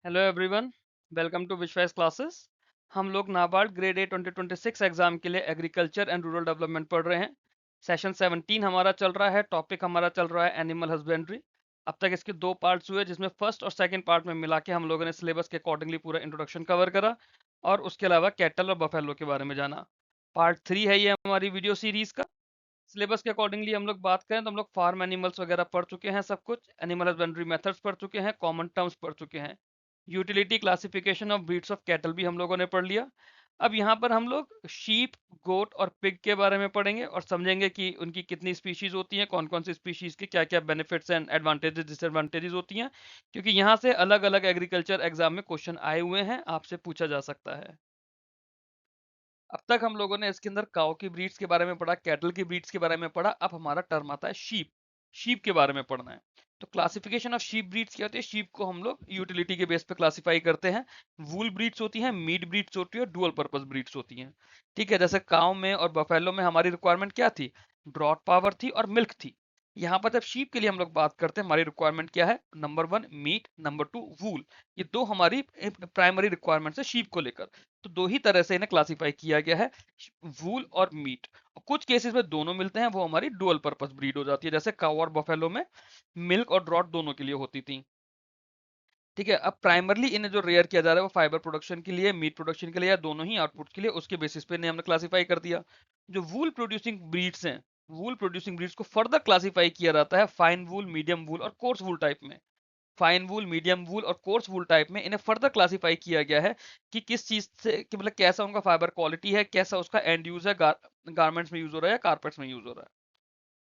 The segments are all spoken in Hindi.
हेलो एवरीवन, वेलकम टू विश्वास क्लासेस। हम लोग नाबार्ड ग्रेड ए 2026 एग्जाम के लिए एग्रीकल्चर एंड रूरल डेवलपमेंट पढ़ रहे हैं। सेशन 17 हमारा चल रहा है। टॉपिक हमारा चल रहा है एनिमल हस्बेंड्री। अब तक इसके दो पार्ट्स हुए, जिसमें फर्स्ट और सेकंड पार्ट में मिला के हम लोगों ने सिलेबस के अकॉर्डिंगली पूरा इंट्रोडक्शन कवर करा और उसके अलावा कैटल और बफेलो के बारे में जाना। पार्ट 3 है ये हमारी वीडियो सीरीज का। सिलेबस के अकॉर्डिंगली हम लोग बात करें तो हम लोग फार्म एनिमल्स वगैरह पढ़ चुके हैं, सब कुछ एनिमल हस्बेंड्री मेथड्स पढ़ चुके हैं, कॉमन टर्म्स पढ़ चुके हैं, utility classification of breeds of cattle भी हम लोगों ने पढ़ लिया। अब यहाँ पर हम लोग शीप, गोट और पिग के बारे में पढ़ेंगे और समझेंगे कि उनकी कितनी स्पीशीज होती हैं, कौन कौन सी स्पीशीज के क्या क्या बेनिफिट्स एंड एडवांटेजेस डिसएडवांटेजेस होती हैं, क्योंकि यहाँ से अलग अलग एग्रीकल्चर एग्जाम में क्वेश्चन आए हुए हैं, आपसे पूछा जा सकता है। अब तक हम लोगों ने इसके अंदर काऊ की ब्रीड्स के बारे में पढ़ा, कैटल की ब्रीड्स के बारे में पढ़ा। अब हमारा टर्म आता है शीप। शीप के बारे में पढ़ना है। तो क्लासिफिकेशन ऑफ शीप ब्रीड्स क्या होती है? शीप को हम लोग यूटिलिटी के बेस पे क्लासिफाई करते हैं। वूल ब्रीड्स होती हैं, मीट ब्रीड्स होती है और डुअल पर्पस ब्रीड्स होती हैं। ठीक है, जैसे काऊ में और बफेलो में हमारी रिक्वायरमेंट क्या थी? ब्रॉड पावर थी और मिल्क थी। यहाँ पर जब शीप के लिए हम लोग बात करते हैं, हमारी रिक्वायरमेंट क्या है? नंबर 1 मीट, नंबर 2 वूल। ये दो हमारी प्राइमरी रिक्वायरमेंट्स है शीप को लेकर। तो दो ही तरह से इन्हें क्लासिफाई किया गया है, वूल और मीट। कुछ केसेस में दोनों मिलते हैं, वो हमारी डुअल पर्पस ब्रीड हो जाती है, जैसे काऊ और बफेलो में मिल्क और ड्रॉट दोनों के लिए होती थी। ठीक है, अब प्राइमरली इन्हें जो रेयर किया जा रहा है वो फाइबर प्रोडक्शन के लिए, मीट प्रोडक्शन के लिए, या दोनों ही आउटपुट के लिए, उसके बेसिस पे इन्हें हमने क्लासिफाई कर दिया। जो वूल प्रोड्यूसिंग ब्रीड्स हैं, वूल प्रोड्यूसिंग ब्रीड्स को फर्दर क्लासिफाई किया जाता है फाइन वूल, मीडियम वूल और कोर्स वूल टाइप में। फाइन वूल, मीडियम वूल और कोर्स वूल टाइप में इन्हें फर्दर क्लासिफाई किया गया है कि किस चीज से, कि मतलब कैसा उनका फाइबर क्वालिटी है, कैसा उसका एंड यूज है, गारमेंट्स में यूज हो रहा है या कारपेट्स में यूज हो रहा है।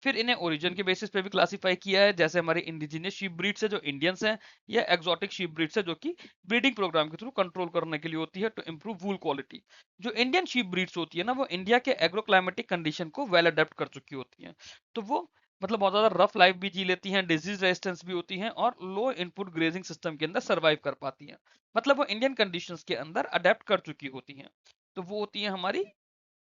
फिर इन्हें ओरिजिन के बेसिस पे भी क्लासिफाई किया है, जैसे हमारे इंडिजिनियस शीप ब्रीड्स है जो इंडियंस हैं, या एक्सोटिक शीप ब्रीड्स है जो कि ब्रीडिंग प्रोग्राम के थ्रू कंट्रोल करने के लिए होती है टू इंप्रूव वूल क्वालिटी। जो इंडियन शीप ब्रीड्स होती है ना, वो इंडिया के एग्रोक्लाइमेटिक कंडीशन को वेल अडेप्ट कर चुकी होती हैं। तो वो मतलब बहुत ज्यादा रफ लाइफ भी जी लेती हैं, डिजीज रेजिस्टेंस भी होती हैं और लो इनपुट ग्रेजिंग सिस्टम के अंदर सर्वाइव कर पाती हैं। मतलब वो इंडियन कंडीशंस के अंदर अडेप्ट कर चुकी होती हैं। तो वो होती है हमारी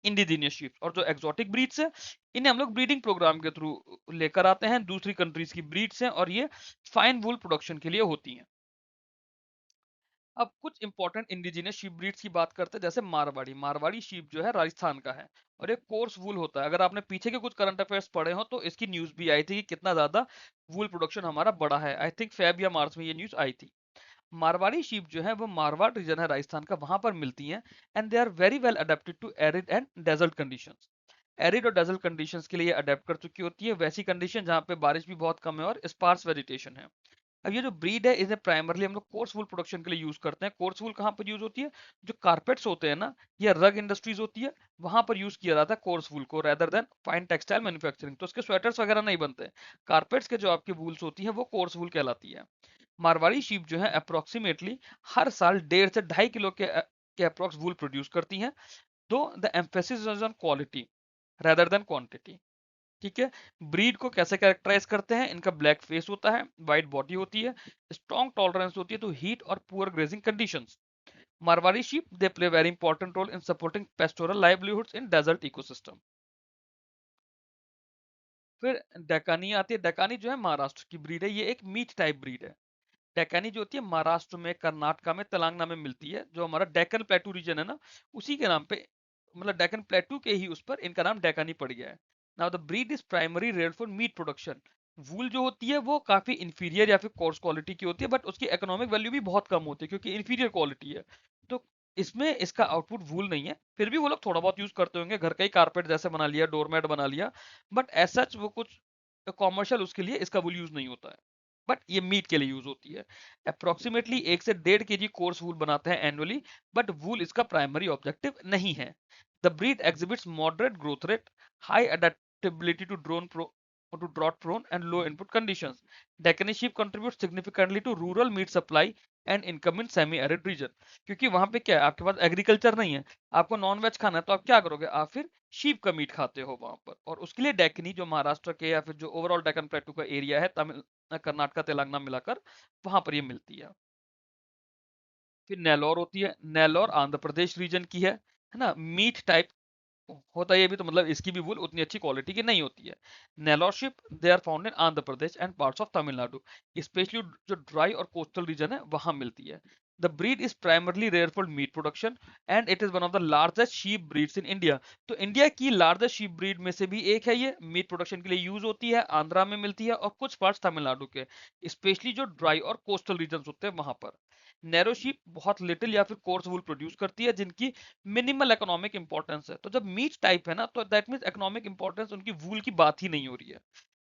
इंडिजीनियस शीप्स। और जो एक्सोटिक ब्रीड्स है, इन्हें हम लोग ब्रीडिंग प्रोग्राम के थ्रू लेकर आते हैं, दूसरी कंट्रीज की ब्रीड्स हैं और ये फाइन वूल प्रोडक्शन के लिए होती हैं। अब कुछ इंपॉर्टेंट इंडिजिनियस शीप ब्रीड्स की बात करते हैं, जैसे मारवाड़ी। मारवाड़ी शीप जो है राजस्थान का है और एक कोर्स वूल होता है। अगर आपने पीछे के कुछ करंट अफेयर्स पढ़े हो तो इसकी न्यूज भी आई थी कि कितना ज्यादा वूल प्रोडक्शन हमारा बड़ा है। आई थिंक फेब या मार्च में ये न्यूज आई थी। मारवाड़ी शीप जो है वो मारवाड़ रीजन है राजस्थान का, वहां पर मिलती हैं। And they are very well adapted to arid and desert conditions. Arid और डेजर्ट कंडीशंस के लिए अडेप्ट कर चुकी होती है, वैसी कंडीशन जहाँ पे बारिश भी बहुत कम है और स्पार्स वेजिटेशन है। अब ये जो ब्रीड है, इसे प्राइमरली हम लोग कोर्स वूल प्रोडक्शन के लिए यूज करते हैं। कोर्स वूल कहाँ पर यूज होती है? जो कारपेट्स होते हैं ना, या रग इंडस्ट्रीज होती है, वहां पर यूज किया जाता है कोर्स वूल को, rather than fine textile manufacturing. तो उसके स्वेटर्स वगैरह नहीं बनते। कारपेट्स के जो आपकी वूल्स होती है वो कोर्स वूल कहलाती है। मारवाड़ी शीप जो है अप्रोक्सीमेटली हर साल 1.5 से 2.5 किलो के अप्रोक्स वूल प्रोड्यूस करती हैं। दो the emphasis is on quality rather than quantity. ठीक है, ब्रीड को कैसे कैरेक्टराइज करते हैं? इनका ब्लैक फेस होता है, व्हाइट बॉडी होती है, स्ट्रॉन्ग टॉलरेंस होती है टू हीट और poor grazing conditions. Marwari sheep they play very important role in supporting pastoral livelihoods in desert ecosystem. फिर डेकानी आती है। डेकानी जो है महाराष्ट्र की ब्रीड है, ये एक मीट टाइप ब्रीड है। डेक्कनी जो होती है महाराष्ट्र में, कर्नाटका में, तेलंगाना में मिलती है। जो हमारा डेक्कन प्लेटू रीजन है ना, उसी के नाम पे, मतलब डेक्कन प्लेटू के ही उस पर इनका नाम डेक्कनी पड़ गया है। Now the breed is primary reared for meat production. Wool जो होती है वो काफी इंफीरियर या फिर कोर्स क्वालिटी की होती है, बट उसकी इकोनॉमिक वैल्यू भी बहुत कम होती है क्योंकि इंफीरियर क्वालिटी है। तो इसमें इसका आउटपुट वूल नहीं है, फिर भी वो लोग थोड़ा बहुत यूज करते होंगे, घर का ही कारपेट जैसे बना लिया, डोरमेट बना लिया, बट एज सच वो कुछ कॉमर्शियल उसके लिए इसका वूल यूज नहीं होता है। बट ये मीट के लिए यूज होती है। अप्रोक्सीमेटली 1 से 1.5 kg कोर्स वूल बनाते हैं एनुअली, बट वूल इसका प्राइमरी ऑब्जेक्टिव नहीं है। The breed exhibits moderate growth rate, high adaptability to drought prone and low input conditions. Deccan sheep contributes significantly to rural meat supply and income in semi-arid region. क्योंकि वहां पे क्या है, आपके पास एग्रीकल्चर नहीं है, आपको नॉन वेज खाना है, तो आप क्या करोगे? आप फिर शीप का मीट खाते हो वहां पर। और उसके लिए डेकनी जो महाराष्ट्र के या फिर जो ओवरऑल डेकन प्लेटू का एरिया है, तमिल कर्नाटका तेलंगाना मिलाकर, वहां पर ये मिलती है। फिर नेलोर होती है। नेलोर आंध्र प्रदेश रीजन की है ना, मीट टाइप होता है ये भी, तो मतलब इसकी भी वूल उतनी अच्छी क्वालिटी की नहीं होती है। Nellore sheep they are found in Andhra Pradesh and parts of Tamil Nadu, specially जो ड्राई और कोस्टल रीजन है वहां मिलती है। The breed is primarily rare for meat production and it is one of the largest sheep breeds in India. तो इंडिया की लार्जेस्ट शीप ब्रीड में से भी एक है ये, मीट प्रोडक्शन के लिए यूज होती है, आंध्रा में मिलती है और कुछ पार्ट्स तमिलनाडु के, स्पेशली जो ड्राई और कोस्टल रीजन होते हैं वहां पर। नैरो शीप बहुत लिटिल या फिर कोर्स वूल प्रोड्यूस करती है जिनकी मिनिमल इकोनॉमिक इंपॉर्टेंस है। तो जब मीट टाइप है ना, तो दैट मीन्स इकोनॉमिक इंपॉर्टेंस उनकी वूल की बात ही नहीं हो रही है।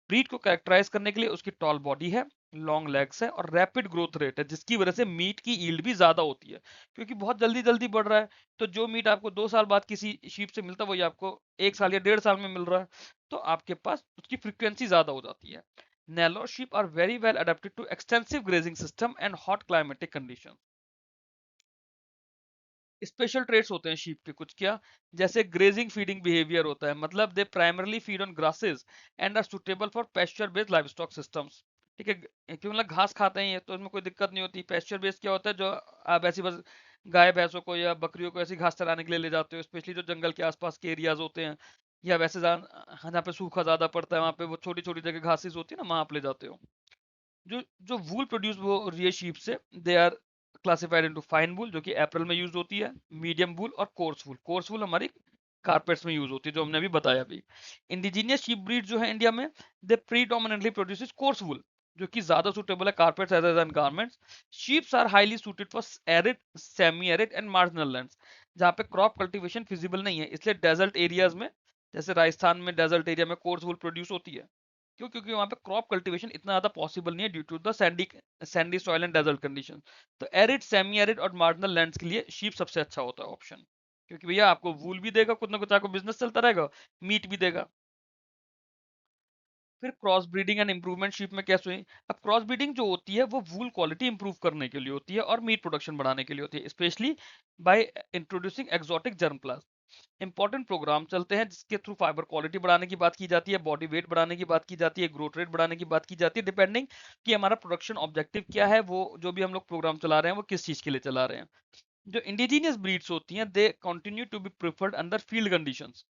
ब्रीड को कैरेक्टराइज करने के लिए उसकी टॉल बॉडी है, लॉन्ग लेग्स है और रैपिड ग्रोथ रेट है, जिसकी वजह से मीट की यील्ड भी ज्यादा होती है, क्योंकि बहुत जल्दी जल्दी बढ़ रहा है। तो जो मीट आपको 2 साल बाद किसी शीप से मिलता है वही आपको 1 साल या 1.5 साल में मिल रहा है, तो आपके पास उसकी फ्रीक्वेंसी ज्यादा हो जाती है। Nellore sheep are very well adapted to extensive grazing system and hot climatic conditions. Special traits होते हैं शीप के कुछ क्या, जैसे ग्रेजिंग फीडिंग बिहेवियर होता है, मतलब they primarily feed on grasses and are suitable for pasture based livestock systems. ठीक है, क्योंकि मतलब घास खाते हैं ये, तो इसमें कोई दिक्कत नहीं होती। पेस्चर बेस्ड क्या होता है, जो आप ऐसी बस गाय भैंसों को या बकरियों को ऐसी घास चराने के लिए ले जाते हो, स्पेशली जो जंगल के आसपास के एरियाज होते हैं, या वैसे जहाँ पे सूखा ज्यादा पड़ता है वहाँ पे वो छोटी छोटी जगह घासेस होती है ना, वहां आप ले जाते हो। जो जो वूल प्रोड्यूस हो रही है शीप से, they are classified into fine wool जो कि अप्रैल में यूज होती है, मीडियम वूल और कोर्स वूल। कोर्स वूल हमारी कारपेट्स में यूज होती है, जो हमने अभी बताया अभी। इंडिजीनियस शीप ब्रीड जो है इंडिया में, they predominantly produces coarse wool, जो कि ज्यादा सुटेबल है carpets as an garments. Sheeps are highly suited for arid, semi arid and marginal lands, जहाँ पे क्रॉप कल्टीवेशन फिजिबल नहीं है, इसलिए डेजर्ट एरियाज में, जैसे राजस्थान में डेजर्ट एरिया में कोर्स वूल प्रोड्यूस होती है। क्यों? क्योंकि वहां पे क्रॉप कल्टीवेशन इतना ज्यादा पॉसिबल नहीं है due to the sandy soil and desert condition. तो एरिड, सेमी एरिड और मार्जिनल लैंड्स के लिए शीप सबसे अच्छा होता है ऑप्शन, क्योंकि भैया आपको वूल भी देगा, कुछ ना कुछ आपको बिजनेस चलता रहेगा, मीट भी देगा। फिर cross breeding and improvement sheep में कैसे हुई? अब क्रॉस ब्रीडिंग जो होती है वो वूल क्वालिटी इंप्रूव करने के लिए होती है और मीट प्रोडक्शन बढ़ाने के लिए होती है, specially by introducing exotic germ plants. Important program चलते हैं जिसके थ्रू फाइबर क्वालिटी बढ़ाने की बात की जाती है, बॉडी वेट बढ़ाने की बात की जाती है, ग्रोथ रेट बढ़ाने की बात की जाती है, डिपेंडिंग कि हमारा प्रोडक्शन ऑब्जेक्टिव क्या है, वो जो भी हम लोग प्रोग्राम चला रहे हैं वो किस चीज के लिए चला रहे हैं। जो इंडिजीनियस ब्रीड्स होती हैं, they continue to be preferred under field conditions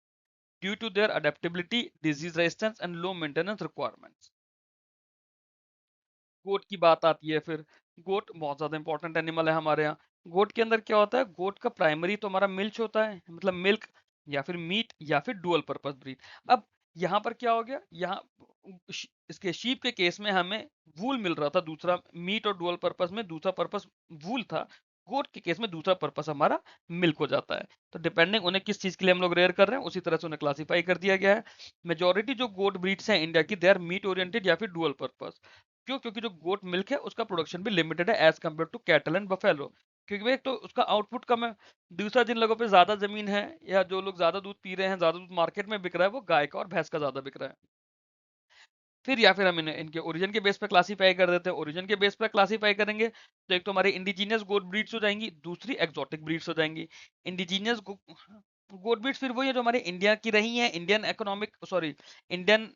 due to their adaptability, disease resistance and low maintenance requirements. Goat की बात आती है फिर। गोट बहुत ज्यादा इंपॉर्टेंट एनिमल है हमारे यहाँ। गोट के अंदर क्या होता है, गोट का प्राइमरी तो हमारा मिल्क होता है, मतलब मिल्क या फिर मीट या फिर डुअल पर्पस ब्रीड। अब यहाँ पर क्या हो गया, यहाँ इसके शीप के केस में हमें वूल मिल रहा था, दूसरा मीट और डुअल पर्पस में दूसरा पर्पस वूल था। गोट के केस में दूसरा पर्पस हमारा मिल्क हो जाता है। तो डिपेंडिंग उन्हें किस चीज के लिए हम लोग रेयर कर रहे हैं उसी तरह से उन्हें क्लासिफाई कर दिया गया है। मेजोरिटी जो गोट ब्रीड्स हैं इंडिया की, दे आर मीट ओरिएंटेड या फिर डुअल पर्पस। क्यों? क्योंकि जो गोट मिल्क है उसका प्रोडक्शन भी लिमिटेड है as compare to cattle and buffalo, क्योंकि भाई एक तो उसका आउटपुट कम है, दूसरा जिन लोगों पे ज्यादा जमीन है या जो लोग ज्यादा दूध पी रहे हैं, ज्यादा दूध मार्केट में बिक रहा है, वो गाय का और भैंस का ज्यादा बिक रहा है। फिर या फिर हम इन्हें इनके ओरिजिन के बेस पर क्लासीफाई कर देते हैं। ओरिजिन के बेस पर क्लासीफाई करेंगे तो एक तो हमारी इंडिजीनियस गोट ब्रीड्स हो जाएंगी, दूसरी एक्सोटिक ब्रीड्स हो जाएंगी। इंडिजीनियस गोट ब्रीड्स फिर वही है जो हमारे इंडिया की रही है, Indian economic sorry Indian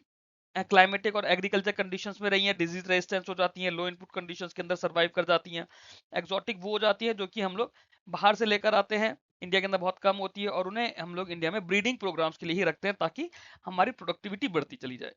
climatic और एग्रीकल्चर कंडीशंस में रही हैं, डिजीज रेजिस्टेंस हो जाती हैं, लो इनपुट कंडीशंस के अंदर सर्वाइव कर जाती हैं। एक्सोटिक वो हो जाती है जो कि हम लोग बाहर से लेकर आते हैं, इंडिया के अंदर बहुत कम होती है, और उन्हें हम लोग इंडिया में ब्रीडिंग प्रोग्राम्स के लिए ही रखते हैं ताकि हमारी प्रोडक्टिविटी बढ़ती चली जाए।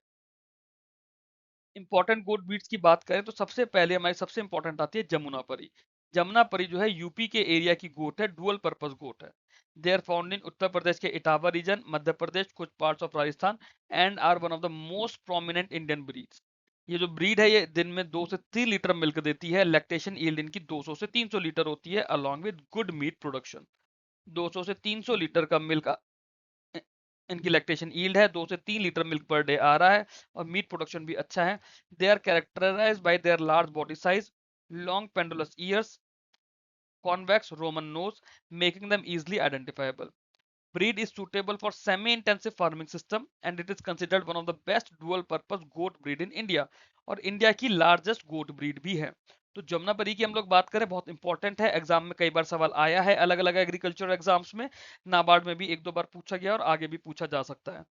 इंपॉर्टेंट गोट ब्रीड्स की बात करें तो सबसे पहले हमारी सबसे इंपॉर्टेंट आती है जमुनापरी। जमुनापरी जो है यूपी के एरिया की गोट है, डुअल पर्पस गोट है। दे आर फाउंड इन उत्तर प्रदेश के इटावा रीजन, मध्य प्रदेश, कुछ parts of Rajasthan, and are one of the most prominent Indian breeds. ये जो ब्रीड है ये दिन में 2 से 3 लीटर मिल्क देती है, लैक्टेशन यील्ड इनकी 200 से 300 लीटर होती है, along with good meat production. 200 से 300 लीटर का मिल्क इनकी लैक्टेशन यील्ड है, 2 से 3 लीटर मिल्क पर डे आ रहा है, और मीट प्रोडक्शन भी अच्छा है। They are characterized by their large body size, long pendulous ears, convex Roman nose, making them easily identifiable. Breed is suitable for semi-intensive farming system and it is considered one of the best dual-purpose goat breed in India, और इंडिया की लार्जेस्ट गोट ब्रीड भी है। तो जमुनापरी की हम लोग बात करें, बहुत इंपॉर्टेंट है, एग्जाम में कई बार सवाल आया है, अलग अलग एग्रीकल्चर एग्जाम्स में, नाबार्ड में भी 1-2 बार पूछा गया और आगे भी पूछा जा सकता है।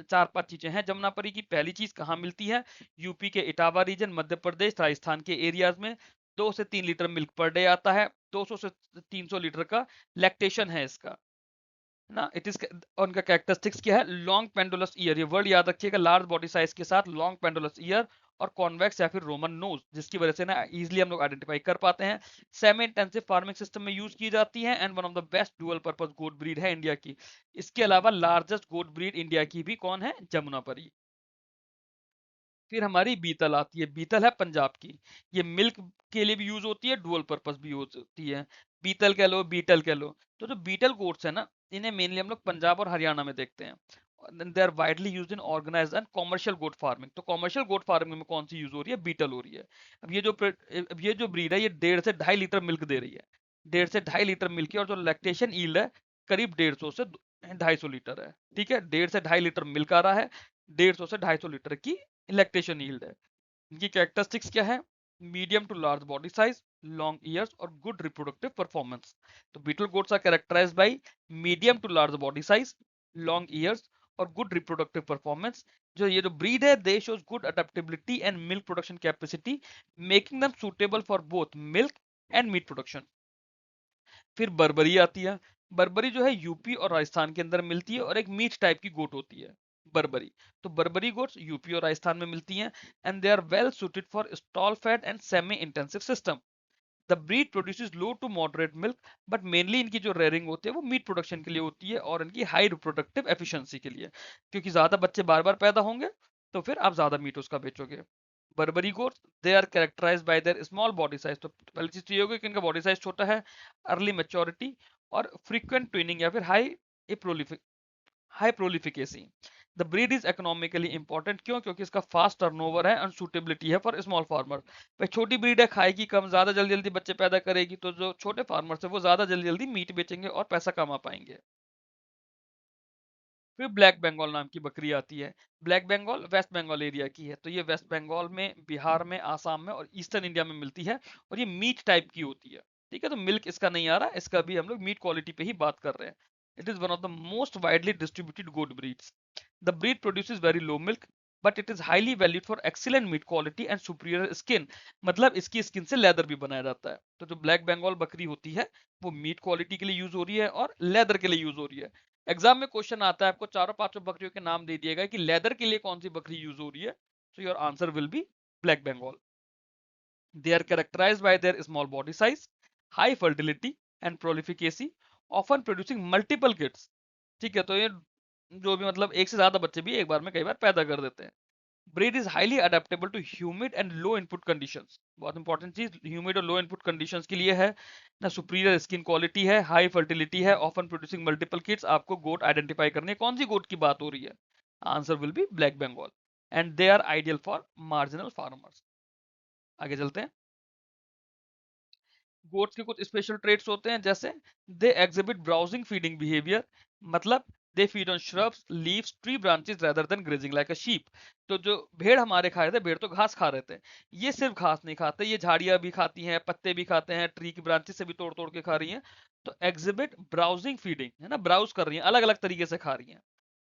4-5 चीजें हैं जमुनापरी की। पहली चीज कहाँ मिलती है, यूपी के इटावा रीजन, मध्य प्रदेश, राजस्थान के एरियाज में। 2 से 3 लीटर मिल्क पर डे आता है, 200 से 300 लीटर का लैक्टेशन है इसका। ना इट इज, उनका कैरेक्टरिस्टिक्स क्या है, लॉन्ग पेंडुलस ईयर, ये वर्ड याद रखिएगा, लार्ज बॉडी साइज के साथ लॉन्ग पेंडुलस ईयर और कॉन्वेक्स या फिर रोमन नोज, जिसकी वजह से ना इजीली हम लोग आइडेंटिफाई कर पाते हैं। सेमी इंटेंसिव फार्मिंग सिस्टम में यूज की जाती है and one of the best dual purpose goat breed है इंडिया की। इसके अलावा लार्जेस्ट गोट ब्रीड इंडिया की भी कौन है, जमुनापरी। फिर हमारी बीतल आती है, बीतल है पंजाब की, ये मिल्क के लिए भी यूज होती है, डुअल पर्पस भी यूज होती है, बीतल कह लो बीटल कह लो। तो जो बीटल गोट्स है ना, इन्हें मेनली हम लोग पंजाब और हरियाणा में देखते हैं। They are widely used in organized and commercial goat farming. तो कॉमर्शियल गोट फार्मिंग में कौन सी यूज हो रही है, बीटल हो रही है। अब ये जो ब्रीड है, ये 1.5 से 2.5 लीटर मिल्क दे रही है, 1.5 से 2.5 लीटर मिल्क की, और जो लैक्टेशन ईल्ड है करीब 150 से 250 लीटर है। ठीक है, 1.5 से 2.5 लीटर मिल्क आ रहा है, 150 से 250 लीटर की लैक्टेशन यील्ड है। इनकी कैरेक्टरिस्टिक्स क्या है, medium to large body size, long ears और गुड रिप्रोडक्टिव परफॉर्मेंस। तो Beetal goats are characterized by medium to large body size, long ears और गुड रिप्रोडक्टिव परफॉर्मेंस। जो ये जो ब्रीड है, they shows good adaptability and milk production capacity, making them suitable for both milk and meat production. फिर बर्बरी आती है, बर्बरी जो है यूपी और राजस्थान के अंदर मिलती है और एक मीट टाइप की गोट होती है बर्बरी। तो बर्बरी गोट्स यूपी और राजस्थान में मिलती हैं and they are well suited for stall fed and semi intensive system. The breed produces low to moderate milk, but mainly इनकी जो रेयरिंग होती है वो मीट प्रोडक्शन के लिए होती है और इनकी हाई रिप्रोडक्टिव एफिशिएंसी के लिए, क्योंकि ज्यादा बच्चे बार बार पैदा होंगे तो फिर आप ज्यादा मीट उसका बेचोगे। Barbari goats, they are characterized by their small body size. तो पहली चीज तो ये होगी कि इनका बॉडी साइज छोटा है, अर्ली मैच्योरिटी और फ्रीक्वेंट ट्विनिंग या फिर high prolificacy. The breed is economically important, क्यों, क्योंकि इसका फास्ट टर्नओवर है, अनसूटेबिलिटी है फॉर स्मॉल फार्मर। भाई छोटी ब्रीड है, खाएगी कम, ज्यादा जल्दी जल्दी बच्चे पैदा करेगी, तो जो छोटे फार्मर्स है वो ज्यादा जल्दी जल्दी मीट बेचेंगे और पैसा कमा पाएंगे। फिर ब्लैक बंगाल नाम की बकरी आती है। ब्लैक बंगाल वेस्ट बंगाल एरिया की है, तो ये वेस्ट बंगाल में, बिहार में, आसाम में और ईस्टर्न इंडिया में मिलती है और ये मीट टाइप की होती है। ठीक है, तो मिल्क इसका नहीं आ रहा, इसका भी हम लोग मीट क्वालिटी पे ही बात कर रहे हैं। It is one of the most widely distributed goat breeds. The breed produces very low milk, but it is highly valued for excellent meat quality and superior skin. मतलब इसकी स्किन से लेदर भी बनाया जाता है। तो जो ब्लैक बंगाल बकरी होती है वो मीट क्वालिटी के लिए यूज हो रही है और लेदर के लिए यूज हो रही है। एग्जाम में क्वेश्चन आता है, आपको चारों पांचों बकरियों के नाम दे दिएगा कि लेदर के लिए कौन सी बकरी यूज हो रही है, so your answer will be black bengal. They are characterized by their small body size, high fertility and prolificacy, often producing multiple kids. ठीक है, तो ये जो भी मतलब एक से ज्यादा बच्चे भी एक बार में कई बार पैदा कर देते हैं। Breed is highly adaptable to humid and low input conditions. बहुत इंपॉर्टेंट चीज ह्यूमिड और लो इनपुट कंडीशंस के लिए है ना, सुपीरियर स्किन क्वालिटी है, हाई फर्टिलिटी है, ऑफन प्रोड्यूसिंग मल्टीपल किड्स। आपको गोट आइडेंटिफाई करनी है कौन सी गोट की बात हो रही है, answer will be black Bengal and they are ideal for marginal farmers. आगे चलते हैं। गोट्स के कुछ स्पेशल ट्रेट्स होते हैं, जैसे they exhibit browsing feeding behaviour, मतलब they feed on shrubs, leaves, tree branches rather than grazing like a sheep. तो जो भेड़ हमारे खा रहे थे, भेड़ तो घास खा रहे थे, ये सिर्फ घास नहीं खाते, ये झाड़ियां भी खाती हैं, पत्ते भी खाते हैं, ट्री की ब्रांचेस से भी तोड़ तोड़ के खा रही हैं। तो एग्जिबिट ब्राउजिंग फीडिंग है ना, ब्राउज कर रही हैं, अलग अलग तरीके से खा रही हैं।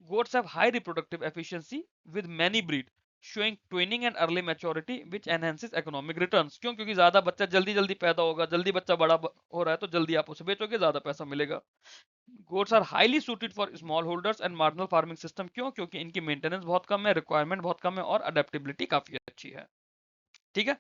Goats have high reproductive efficiency with many breed, showing twinning and early maturity which enhances economic returns। क्यों, क्योंकि ज्यादा बच्चा जल्दी जल्दी पैदा होगा, जल्दी बच्चा हो रहा है तो जल्दी आप उसे बेचोगे, ज्यादा पैसा मिलेगा। Goats are highly suited for small holders and marginal farming system. क्यों, क्योंकि इनकी मेंटेनेंस बहुत कम है, रिक्वायरमेंट बहुत कम है और अडेप्टेबिलिटी काफी अच्छी है। ठीक है,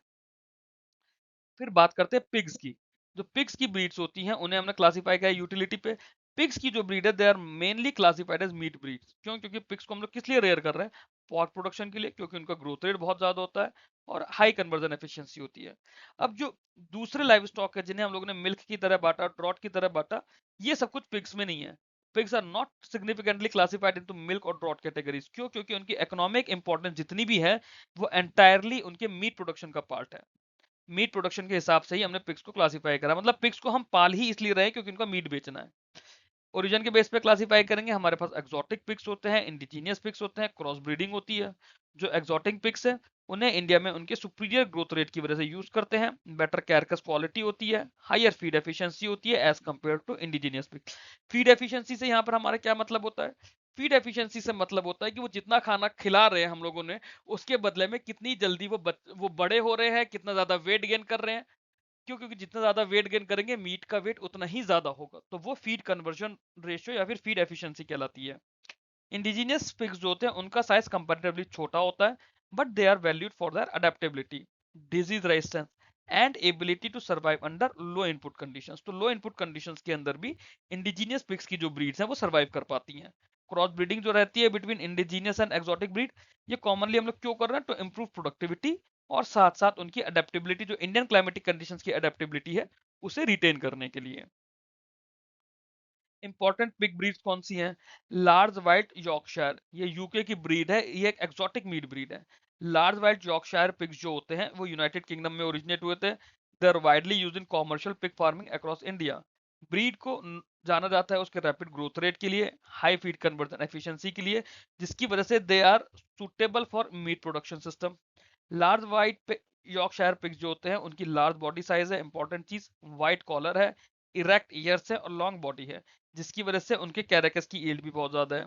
फिर बात करते हैं पिग्स की। जो पिग्स की ब्रीड्स होती हैं उन्हें हमने क्लासिफाई किया है यूटिलिटी पे। पिग्स की जो ब्रीड है, they are mainly classified as meat breeds. क्यों, क्योंकि पिग्स को हम लोग किस लिए रेयर कर रहे हैं, पॉट प्रोडक्शन के लिए, क्योंकि उनका ग्रोथ रेट बहुत ज्यादा होता है और हाई कन्वर्जन एफिशिएंसी होती है। अब जो दूसरे लाइव स्टॉक है जिन्हें हम लोगों ने मिल्क की तरह बांटा, ट्रॉट की तरह बांटा, ये सब कुछ पिग्स में नहीं है। Pigs are not significantly classified into milk और ड्रॉट कैटेगरीज। क्यों, क्योंकि उनकी इकोनॉमिक इंपॉर्टेंस जितनी भी है वो एंटायरली उनके मीट प्रोडक्शन का पार्ट है। मीट प्रोडक्शन के हिसाब से ही हमने पिग्स को क्लासिफाई करा, मतलब पिग्स को हम पाल ही इसलिए रहे हैं क्योंकि उनका मीट बेचना है। ओरिजिन के बेस पे क्लासिफाई करेंगे, हमारे पास एक्सोटिक पिग्स होते हैं, इंडिजीनियस पिग्स होते हैं, क्रॉस ब्रीडिंग होती है। जो एक्सोटिक पिग्स है उन्हें इंडिया में उनके सुपीरियर ग्रोथ रेट की वजह से यूज करते हैं, बेटर कैरकस क्वालिटी होती है, हायर फीड एफिशिएंसी होती है as compare to indigenous pig. Feed efficiency से यहाँ पर हमारा क्या मतलब होता है, फीड एफिशिएंसी से मतलब होता है कि वो जितना खाना खिला रहे हैं हम लोगों ने, उसके बदले में कितनी जल्दी वो बड़े हो रहे हैं, कितना ज्यादा वेट गेन कर रहे हैं। क्यों? क्योंकि जितना ज्यादा वेट गेन करेंगे मीट का वेट उतना ही ज्यादा होगा, तो वो फीड कन्वर्जन रेशियो या फिर फीड एफिशिएंसी कहलाती है। इंडिजीनियस पिग्स जो होते हैं उनका साइज कंपैरेटिवली छोटा होता है, but they are valued for their adaptability, disease resistance and ability to survive under low input conditions. तो लो इनपुट कंडीशंस के अंदर भी इंडिजीनियस पिग्स की जो ब्रीड्स हैं वो सर्वाइव कर पाती हैं। क्रॉस ब्रीडिंग जो रहती है between indigenous and exotic breed, ये कॉमनली हम लोग क्यों कर रहे हैं? टू इम्प्रूव प्रोडक्टिविटी और साथ साथ उनकी अडेप्टेबिलिटी, जो इंडियन क्लाइमेटिक कंडीशंस की अडेप्टेबिलिटी है उसे रिटेन करने के लिए। इंपॉर्टेंट पिग ब्रीड्स कौन सी हैं? लार्ज व्हाइट यॉर्कशायर, ये यूके की ब्रीड है, ये एक एक्सोटिक मीट ब्रीड है। लार्ज व्हाइट यॉर्कशायर पिग्स जो होते हैं वो यूनाइटेड किंगडम में ओरिजिनेट हुए थे। They are widely used in commercial pig farming across India. Breed को जाना जाता है उसके रैपिड ग्रोथ रेट के लिए, हाई फीड कन्वर्जन एफिशिएंसी के लिए, जिसकी वजह से they are suitable for meat production system. Large white Yorkshire pigs जो होते हैं उनकी लार्ज बॉडी साइज है, इंपॉर्टेंट चीज व्हाइट कॉलर है, इरेक्ट ईयर्स है और लॉन्ग बॉडी है, जिसकी वजह से उनके कैरेकस की यील्ड भी बहुत ज्यादा है।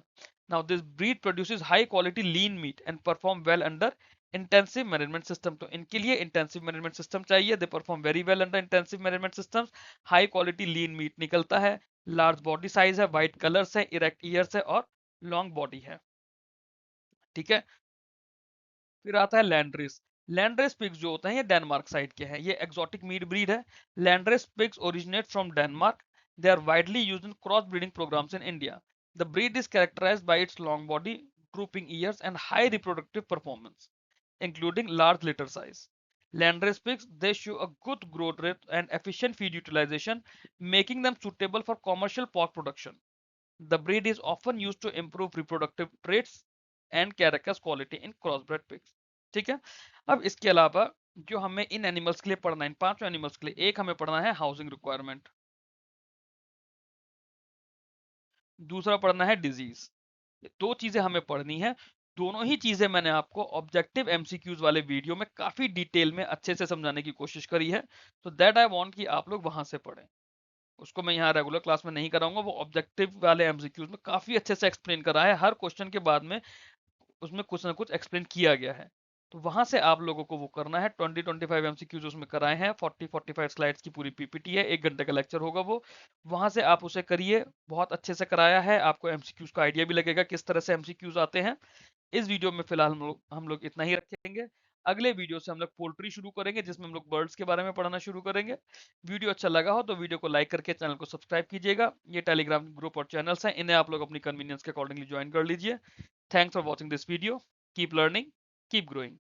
Now this breed produces high quality lean meat and perform well under intensive management system. तो इनके लिए इंटेंसिव मैनेजमेंट सिस्टम चाहिए, they perform very well under intensive management systems. High quality lean meat निकलता है, लार्ज बॉडी साइज है, व्हाइट कलर्स है, इरेक्ट ईयर्स है और लॉन्ग बॉडी है। ठीक है, फिर आता है लैंड्रेस। लैंड्रेस पिग्स जो होते हैं ये डेनमार्क साइड के हैं, ये एक्सोटिक मीट ब्रीड है। Landrace pigs originate from Denmark. They are widely used in cross breeding programs in India. The breed is characterized by its long body, drooping ears and high reproductive performance, including large litter size. Landrace pigs, they show a good growth rate and efficient feed utilization, making them suitable for commercial pork production. The breed is often used to improve reproductive traits and carcass quality in crossbred pigs. ठीक है, अब इसके अलावा जो हमें इन एनिमल्स के लिए पढ़ना है, इन पांचों एनिमल्स के लिए, एक हमें पढ़ना है हाउसिंग रिक्वायरमेंट, दूसरा पढ़ना है डिजीज। दो चीजें हमें पढ़नी है। दोनों ही चीजें मैंने आपको ऑब्जेक्टिव एमसीक्यूज वाले वीडियो में काफी डिटेल में अच्छे से समझाने की कोशिश करी है, तो दैट आई वांट कि आप लोग वहां से पढ़ें। उसको मैं यहाँ रेगुलर क्लास में नहीं कराऊंगा, वो ऑब्जेक्टिव वाले एमसीक्यूज में काफी अच्छे से एक्सप्लेन करा है, हर क्वेश्चन के बाद में उसमें कुछ ना कुछ एक्सप्लेन किया गया है। तो वहां से आप लोगों को वो करना है। 20-25 एमसीक्यूज उसमें कराए हैं, 40-45 स्लाइड्स की पूरी पीपीटी है, 1 घंटे का लेक्चर होगा वो। वहां से आप उसे करिए, बहुत अच्छे से कराया है, आपको एमसीक्यूज का आइडिया भी लगेगा किस तरह से एमसीक्यूज आते हैं। इस वीडियो में फिलहाल हम लोग इतना ही रखेंगे। अगले वीडियो से हम लोग पोल्ट्री शुरू करेंगे, जिसमें हम लोग बर्ड्स के बारे में पढ़ना शुरू करेंगे। वीडियो अच्छा लगा हो तो वीडियो को लाइक करके चैनल को सब्सक्राइब कीजिएगा। ये टेलीग्राम ग्रुप और चैनल्स हैं, इन्हें आप लोग अपनी कन्वीनियंस के अकॉर्डिंगली ज्वाइन कर लीजिए। Thanks for watching this video. Keep learning, keep growing.